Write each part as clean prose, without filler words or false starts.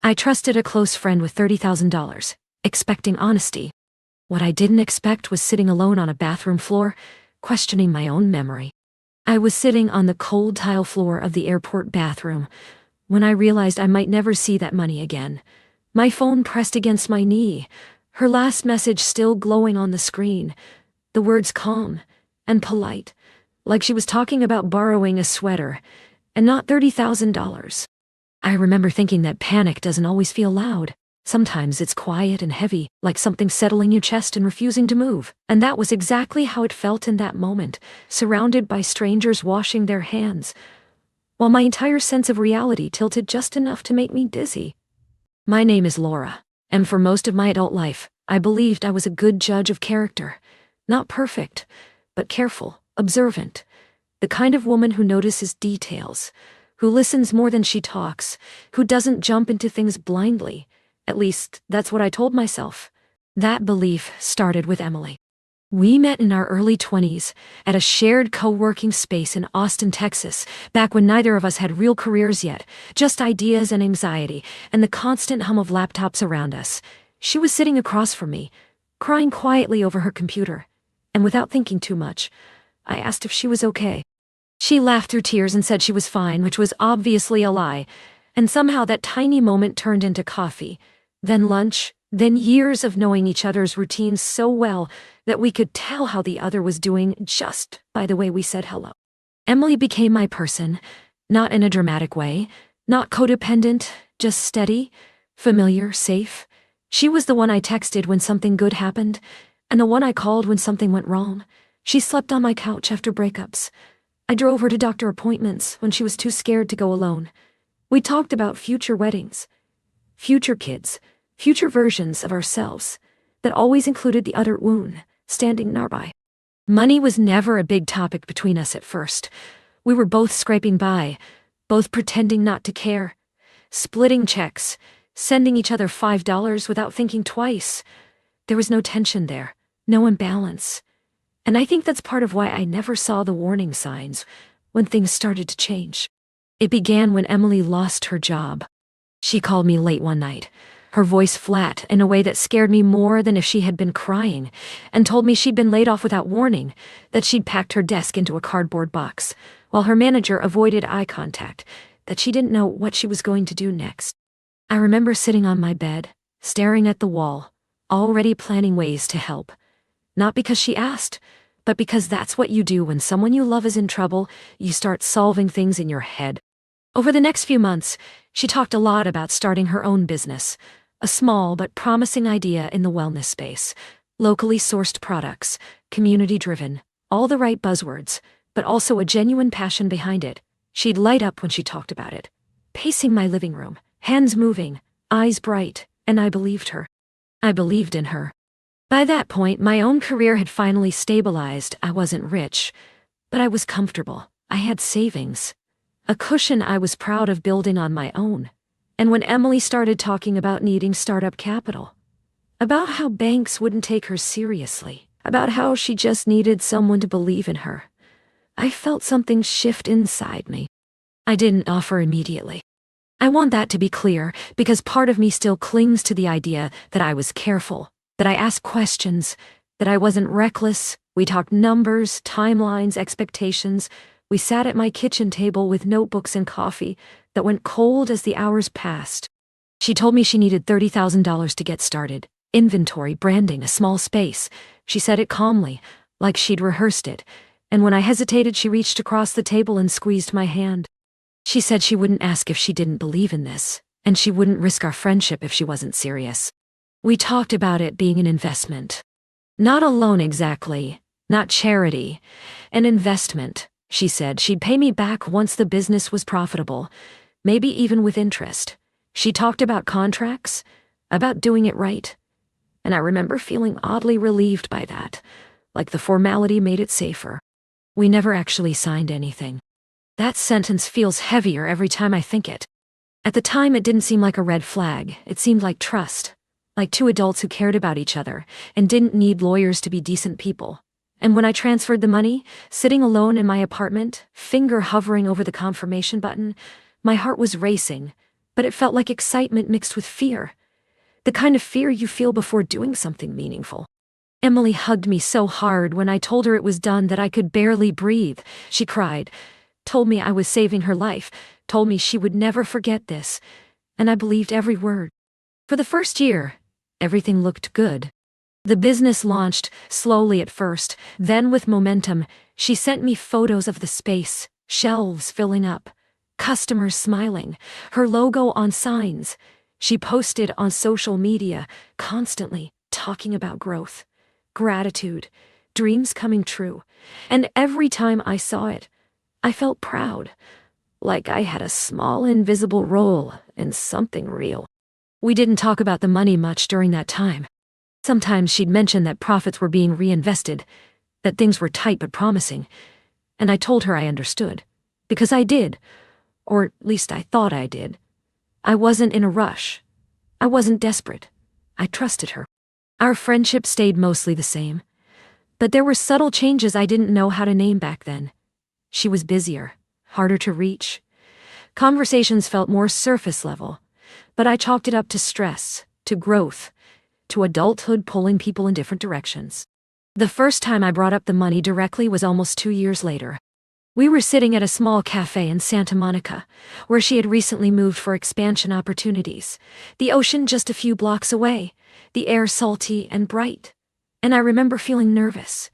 I trusted a close friend with $30,000, expecting honesty. What I didn't expect was sitting alone on a bathroom floor, questioning my own memory. I was sitting on the cold tile floor of the airport bathroom when I realized I might never see that money again. My phone pressed against my knee, her last message still glowing on the screen, the words calm and polite, like she was talking about borrowing a sweater and not $30,000. I remember thinking that panic doesn't always feel loud. Sometimes it's quiet and heavy, like something settling your chest and refusing to move. And that was exactly how it felt in that moment, surrounded by strangers washing their hands, while my entire sense of reality tilted just enough to make me dizzy. My name is Laura, and for most of my adult life, I believed I was a good judge of character. Not perfect, but careful, observant. The kind of woman who notices details, who listens more than she talks, who doesn't jump into things blindly. At least, that's what I told myself. That belief started with Emily. We met in our early 20s at a shared co-working space in Austin, Texas, back when neither of us had real careers yet, just ideas and anxiety, and the constant hum of laptops around us. She was sitting across from me, crying quietly over her computer, and without thinking too much, I asked if she was okay. She laughed through tears and said she was fine, which was obviously a lie, and somehow that tiny moment turned into coffee, then lunch, then years of knowing each other's routines so well that we could tell how the other was doing just by the way we said hello. Emily became my person, not in a dramatic way, not codependent, just steady, familiar, safe. She was the one I texted when something good happened, and the one I called when something went wrong. She slept on my couch after breakups. I drove her to doctor appointments when she was too scared to go alone. We talked about future weddings, future kids, future versions of ourselves that always included the other wound standing nearby. Money was never a big topic between us at first. We were both scraping by, both pretending not to care, splitting checks, sending each other $5 without thinking twice. There was no tension there, no imbalance. And I think that's part of why I never saw the warning signs when things started to change. It began when Emily lost her job. She called me late one night, her voice flat in a way that scared me more than if she had been crying, and told me she'd been laid off without warning, that she'd packed her desk into a cardboard box, while her manager avoided eye contact, that she didn't know what she was going to do next. I remember sitting on my bed, staring at the wall, already planning ways to help. Not because she asked, but because that's what you do when someone you love is in trouble. You start solving things in your head. Over the next few months, she talked a lot about starting her own business, a small but promising idea in the wellness space, locally sourced products, community-driven, all the right buzzwords, but also a genuine passion behind it. She'd light up when she talked about it, pacing my living room, hands moving, eyes bright, and I believed her. I believed in her. By that point, my own career had finally stabilized. I wasn't rich, but I was comfortable. I had savings, a cushion I was proud of building on my own. And when Emily started talking about needing startup capital, about how banks wouldn't take her seriously, about how she just needed someone to believe in her, I felt something shift inside me. I didn't offer immediately. I want that to be clear, because part of me still clings to the idea that I was careful, that I asked questions, that I wasn't reckless. We talked numbers, timelines, expectations. We sat at my kitchen table with notebooks and coffee that went cold as the hours passed. She told me she needed $30,000 to get started. Inventory, branding, a small space. She said it calmly, like she'd rehearsed it, and when I hesitated, she reached across the table and squeezed my hand. She said she wouldn't ask if she didn't believe in this, and she wouldn't risk our friendship if she wasn't serious. We talked about it being an investment. Not a loan exactly, not charity, an investment. She said she'd pay me back once the business was profitable, maybe even with interest. She talked about contracts, about doing it right. And I remember feeling oddly relieved by that, like the formality made it safer. We never actually signed anything. That sentence feels heavier every time I think it. At the time, it didn't seem like a red flag. It seemed like trust, like two adults who cared about each other and didn't need lawyers to be decent people. And when I transferred the money, sitting alone in my apartment, finger hovering over the confirmation button, my heart was racing, but it felt like excitement mixed with fear. The kind of fear you feel before doing something meaningful. Emily hugged me so hard when I told her it was done that I could barely breathe. She cried, told me I was saving her life, told me she would never forget this, and I believed every word. For the first year, everything looked good. The business launched, slowly at first, then with momentum. She sent me photos of the space, shelves filling up, customers smiling, her logo on signs. She posted on social media, constantly talking about growth, gratitude, dreams coming true. And every time I saw it, I felt proud, like I had a small invisible role in something real. We didn't talk about the money much during that time. Sometimes she'd mention that profits were being reinvested, that things were tight but promising, and I told her I understood. Because I did, or at least I thought I did. I wasn't in a rush. I wasn't desperate. I trusted her. Our friendship stayed mostly the same, but there were subtle changes I didn't know how to name back then. She was busier, harder to reach. Conversations felt more surface level, but I chalked it up to stress, to growth, to adulthood pulling people in different directions. The first time I brought up the money directly was almost 2 years later. We were sitting at a small cafe in Santa Monica, where she had recently moved for expansion opportunities. The ocean just a few blocks away, the air salty and bright. And I remember feeling nervous,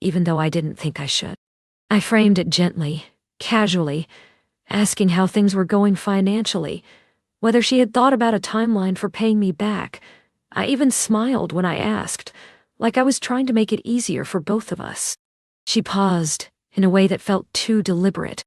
even though I didn't think I should. I framed it gently, casually, asking how things were going financially, whether she had thought about a timeline for paying me back. I even smiled when I asked, like I was trying to make it easier for both of us. She paused, in a way that felt too deliberate.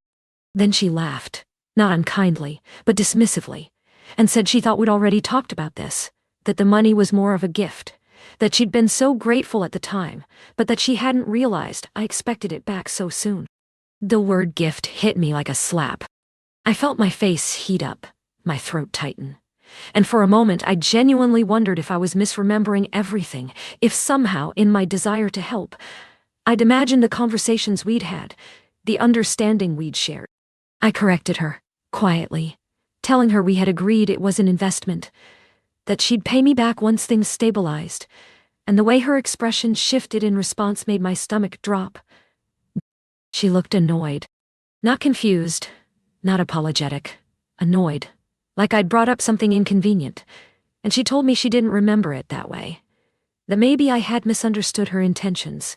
Then she laughed, not unkindly, but dismissively, and said she thought we'd already talked about this, that the money was more of a gift, that she'd been so grateful at the time, but that she hadn't realized I expected it back so soon. The word gift hit me like a slap. I felt my face heat up, my throat tighten. And for a moment I genuinely wondered if I was misremembering everything, if somehow, in my desire to help, I'd imagined the conversations we'd had, the understanding we'd shared. I corrected her, quietly, telling her we had agreed it was an investment, that she'd pay me back once things stabilized, and the way her expression shifted in response made my stomach drop. She looked annoyed. Not confused, not apologetic, annoyed, like I'd brought up something inconvenient, and she told me she didn't remember it that way, that maybe I had misunderstood her intentions,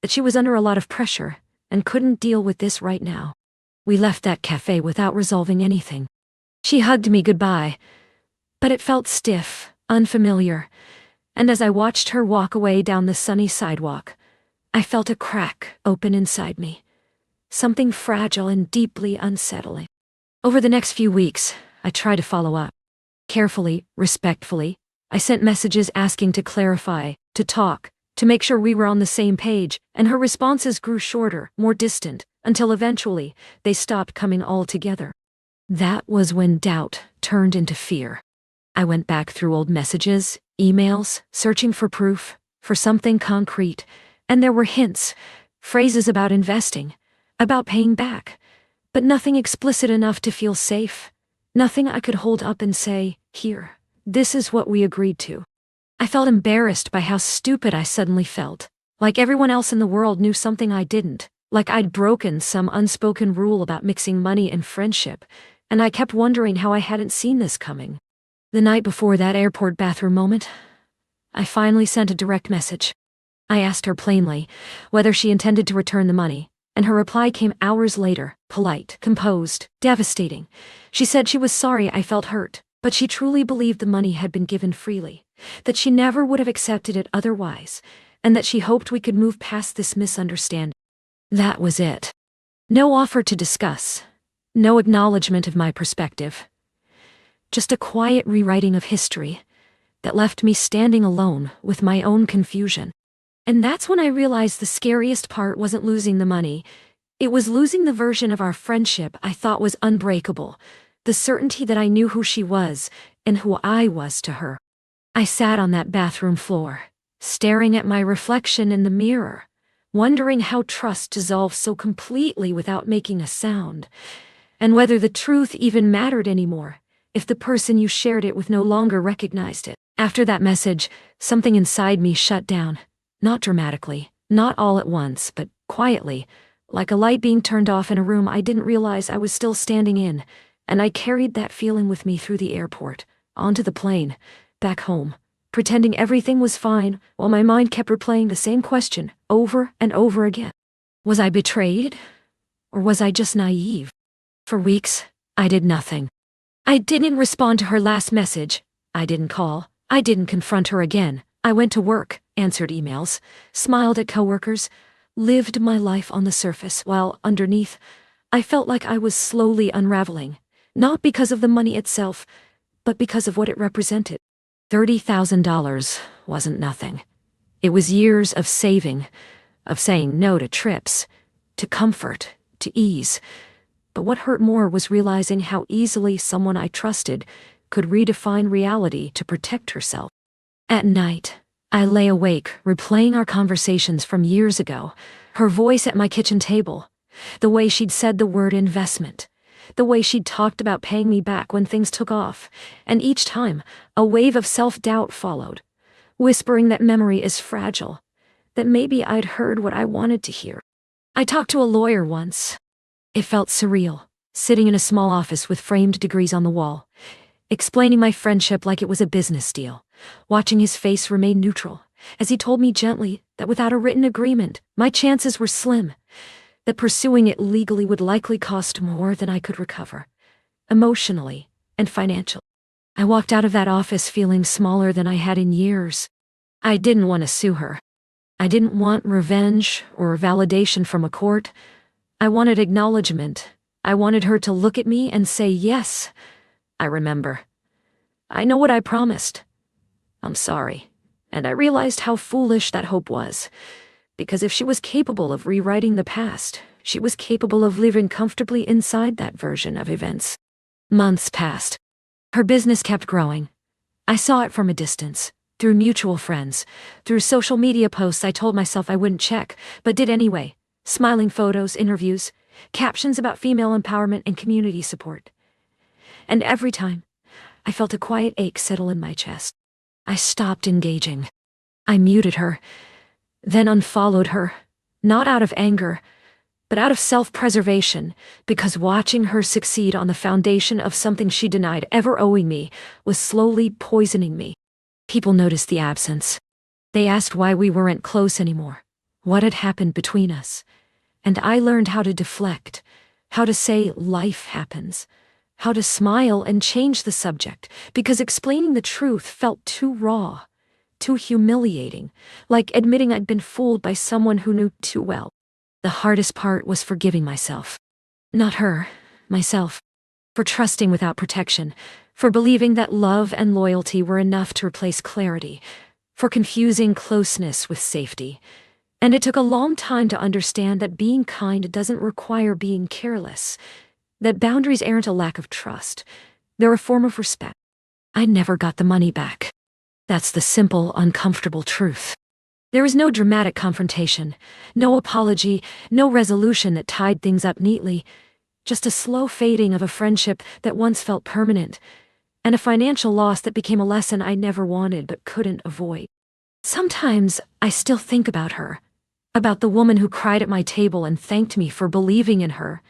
that she was under a lot of pressure and couldn't deal with this right now. We left that cafe without resolving anything. She hugged me goodbye, but it felt stiff, unfamiliar, and as I watched her walk away down the sunny sidewalk, I felt a crack open inside me, something fragile and deeply unsettling. Over the next few weeks, I tried to follow up. Carefully, respectfully, I sent messages asking to clarify, to talk, to make sure we were on the same page, and her responses grew shorter, more distant, until eventually they stopped coming altogether. That was when doubt turned into fear. I went back through old messages, emails, searching for proof, for something concrete, and there were hints, phrases about investing, about paying back, but nothing explicit enough to feel safe, nothing I could hold up and say, here, this is what we agreed to. I felt embarrassed by how stupid I suddenly felt, like everyone else in the world knew something I didn't, like I'd broken some unspoken rule about mixing money and friendship, and I kept wondering how I hadn't seen this coming. The night before that airport bathroom moment, I finally sent a direct message. I asked her plainly whether she intended to return the money, and her reply came hours later, polite, composed, devastating. She said she was sorry I felt hurt, but she truly believed the money had been given freely, that she never would have accepted it otherwise, and that she hoped we could move past this misunderstanding. That was it. No offer to discuss, no acknowledgement of my perspective. Just a quiet rewriting of history that left me standing alone with my own confusion. And that's when I realized the scariest part wasn't losing the money. It was losing the version of our friendship I thought was unbreakable, the certainty that I knew who she was and who I was to her. I sat on that bathroom floor, staring at my reflection in the mirror, wondering how trust dissolved so completely without making a sound, and whether the truth even mattered anymore, if the person you shared it with no longer recognized it? After that message, something inside me shut down. Not dramatically, not all at once, but quietly, like a light being turned off in a room I didn't realize I was still standing in, and I carried that feeling with me through the airport, onto the plane, back home, pretending everything was fine while my mind kept replaying the same question over and over again. Was I betrayed? Or was I just naive? For weeks, I did nothing. I didn't respond to her last message. I didn't call. I didn't confront her again. I went to work, answered emails, smiled at coworkers, lived my life on the surface while underneath, I felt like I was slowly unraveling, not because of the money itself, but because of what it represented. $30,000 wasn't nothing. It was years of saving, of saying no to trips, to comfort, to ease. But what hurt more was realizing how easily someone I trusted could redefine reality to protect herself. At night, I lay awake, replaying our conversations from years ago, her voice at my kitchen table, the way she'd said the word investment, the way she'd talked about paying me back when things took off, and each time, a wave of self-doubt followed, whispering that memory is fragile, that maybe I'd heard what I wanted to hear. I talked to a lawyer once. It felt surreal, sitting in a small office with framed degrees on the wall, explaining my friendship like it was a business deal, watching his face remain neutral, as he told me gently that without a written agreement, my chances were slim, that pursuing it legally would likely cost more than I could recover, emotionally and financially. I walked out of that office feeling smaller than I had in years. I didn't want to sue her. I didn't want revenge or validation from a court. I wanted acknowledgement. I wanted her to look at me and say, yes, I remember. I know what I promised. I'm sorry. And I realized how foolish that hope was. Because if she was capable of rewriting the past, she was capable of living comfortably inside that version of events. Months passed. Her business kept growing. I saw it from a distance, through mutual friends, through social media posts I told myself I wouldn't check, but did anyway. Smiling photos, interviews, captions about female empowerment and community support. And every time, I felt a quiet ache settle in my chest. I stopped engaging. I muted her, then unfollowed her, not out of anger, but out of self-preservation, because watching her succeed on the foundation of something she denied ever owing me was slowly poisoning me. People noticed the absence. They asked why we weren't close anymore, what had happened between us. And I learned how to deflect, how to say life happens, how to smile and change the subject, because explaining the truth felt too raw, too humiliating, like admitting I'd been fooled by someone who knew too well. The hardest part was forgiving myself. Not her, myself, for trusting without protection, for believing that love and loyalty were enough to replace clarity, for confusing closeness with safety. And it took a long time to understand that being kind doesn't require being careless, that boundaries aren't a lack of trust, they're a form of respect. I never got the money back. That's the simple, uncomfortable truth. There was no dramatic confrontation, no apology, no resolution that tied things up neatly, just a slow fading of a friendship that once felt permanent, and a financial loss that became a lesson I never wanted but couldn't avoid. Sometimes I still think about her, about the woman who cried at my table and thanked me for believing in her,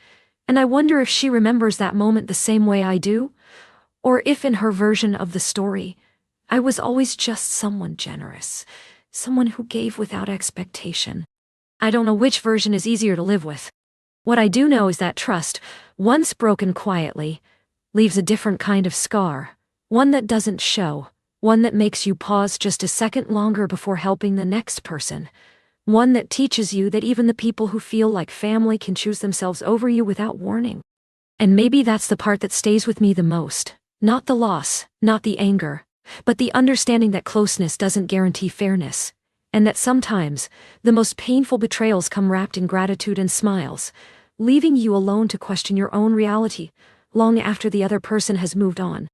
and I wonder if she remembers that moment the same way I do, or if in her version of the story, I was always just someone generous, someone who gave without expectation. I don't know which version is easier to live with. What I do know is that trust, once broken quietly, leaves a different kind of scar, one that doesn't show, one that makes you pause just a second longer before helping the next person. One that teaches you that even the people who feel like family can choose themselves over you without warning. And maybe that's the part that stays with me the most. Not the loss, not the anger, but the understanding that closeness doesn't guarantee fairness, and that sometimes the most painful betrayals come wrapped in gratitude and smiles, leaving you alone to question your own reality long after the other person has moved on.